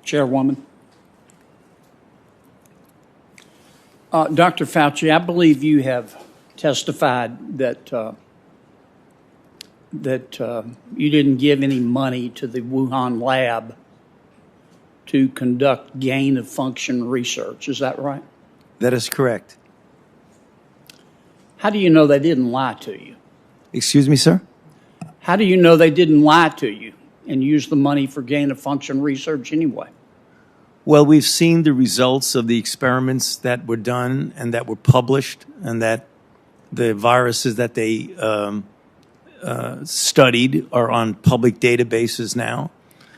Chairwoman. Dr. Fauci, I believe you have testified that you didn't give any money to the Wuhan lab to conduct gain-of-function research. Is that right? That is correct. How do you know they didn't lie to you? Excuse me, sir? How do you know they didn't lie to you and use the money for gain-of-function research anyway? Well, we've seen the results of the experiments that were done and that were published, and that the viruses that they studied are on public databases now.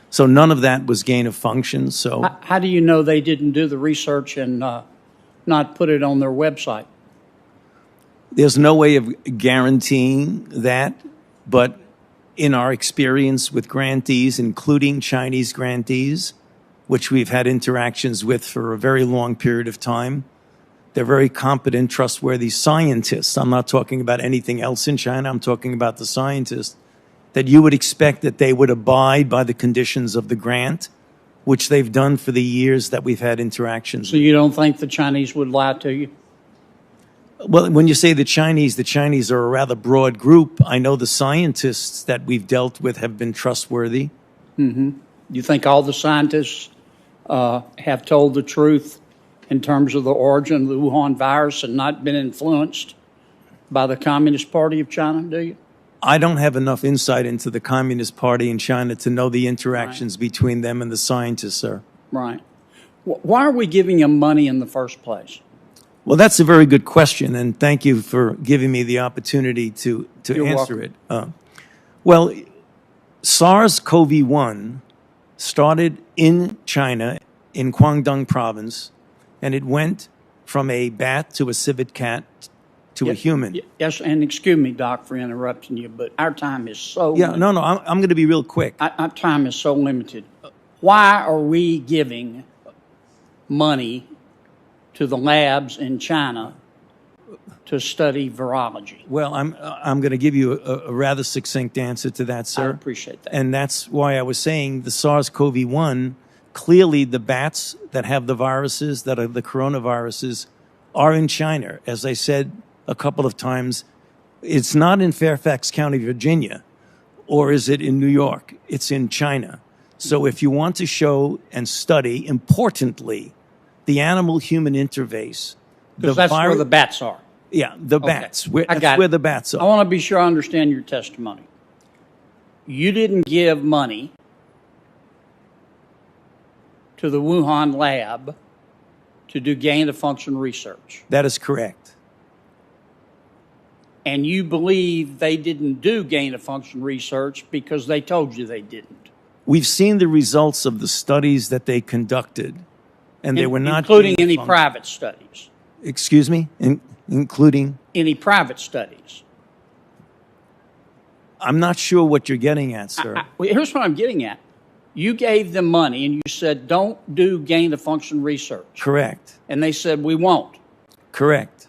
So none of that was gain of function. So How do you know they didn't do the research and not put it on their website? there's no way of guaranteeing that, but in our experience with grantees, including Chinese grantees, which we've had interactions with for a very long period of time, they're very competent, trustworthy scientists. I'm not talking about anything else in China. I'm talking about the scientists, that you would expect that they would abide by the conditions of the grant, which they've done for the years that we've had interactions. So you don't think the Chinese would lie to you? Well, when you say the Chinese are a rather broad group. I know the scientists that we've dealt with have been trustworthy. Mm-hmm. You think all the scientists have told the truth in terms of the origin of the Wuhan virus and not been influenced by the Communist Party of China, do you? I don't have enough insight into the Communist Party in China to know the interactions between them and the scientists, sir. Right. Why are we giving them money in the first place? Well, that's a very good question, and thank you for giving me the opportunity to You're answer welcome. it. Well, SARS-CoV-1 started in China, in Guangdong province, and it went from a bat to a civet cat to a human. Yes, and excuse me, Doc, for interrupting you, but our time is so limited. No, I'm going to be real quick. Our time is so limited. Why are we giving money to the labs in China to study virology? Well, I'm going to give you a rather succinct answer to that, sir. I appreciate that. And that's why I was saying the SARS-CoV-1, clearly the bats that have the viruses, that are the coronaviruses, are in China. As I said a couple of times, it's not in Fairfax County, Virginia, or is it in New York? It's in China. So if you want to show and study, importantly, the animal-human interface. Because that's where the bats are. Yeah, the bats. That's where the bats are. I want to be sure I understand your testimony. You didn't give money to the Wuhan lab to do gain-of-function research. That is correct. And you believe they didn't do gain-of-function research because they told you they didn't. We've seen the results of the studies that they conducted, and they were not including any private studies. Excuse me? Including? Any private studies. I'm not sure what you're getting at, sir. Here's what I'm getting at. You gave them money and you said, don't do gain-of-function research. Correct. And they said, we won't. Correct.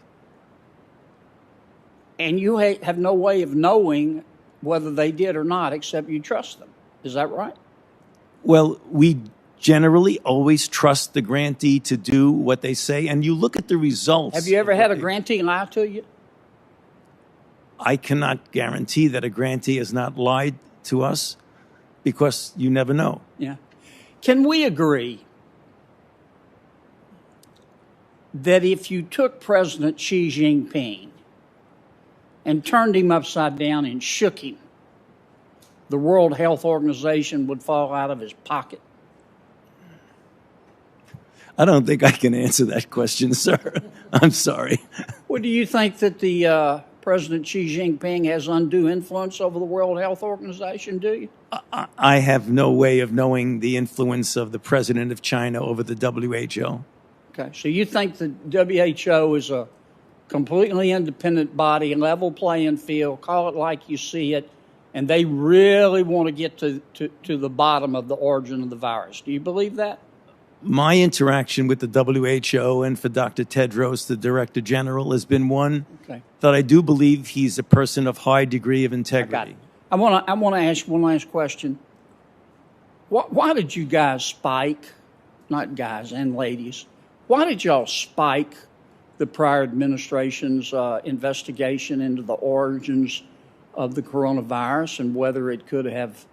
And you have no way of knowing whether they did or not, except you trust them. Is that right? Well, we generally always trust the grantee to do what they say, and you look at the results. Have you ever had a grantee lie to you? I cannot guarantee that a grantee has not lied to us, because you never know. Yeah. Can we agree that if you took President Xi Jinping and turned him upside down and shook him, the World Health Organization would fall out of his pocket? I don't think I can answer that question, sir. I'm sorry. Well, do you think that the President Xi Jinping has undue influence over the World Health Organization, do you? I have no way of knowing the influence of the president of China over the WHO. Okay, so you think the WHO is a completely independent body, level playing field, call it like you see it, and they really want to get to the bottom of the origin of the virus. Do you believe that? My interaction with the WHO and for Dr. Tedros, the Director General, has been one that I do believe he's a person of high degree of integrity. I want to ask one last question. Why did you guys spike not guys and ladies, why did y'all spike the prior administration's investigation into the origins of the coronavirus and whether it could have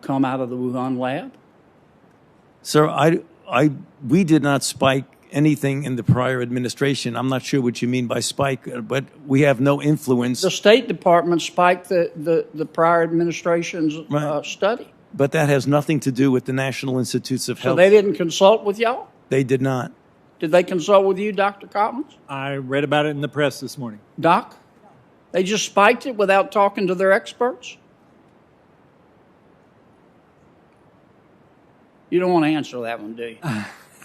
come out of the Wuhan lab? Sir, we did not spike anything in the prior administration. I'm not sure what you mean by spike, but we have no influence. The State Department spiked the prior administration's study. But that has nothing to do with the National Institutes of So Health. they didn't consult with y'all? They did not. Did they consult with you, Dr. Collins? I read about it in the press this morning. Doc? They just spiked it without talking to their experts? You don't want to answer that one, do you?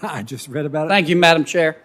I just read about it. Thank you, Madam Chair.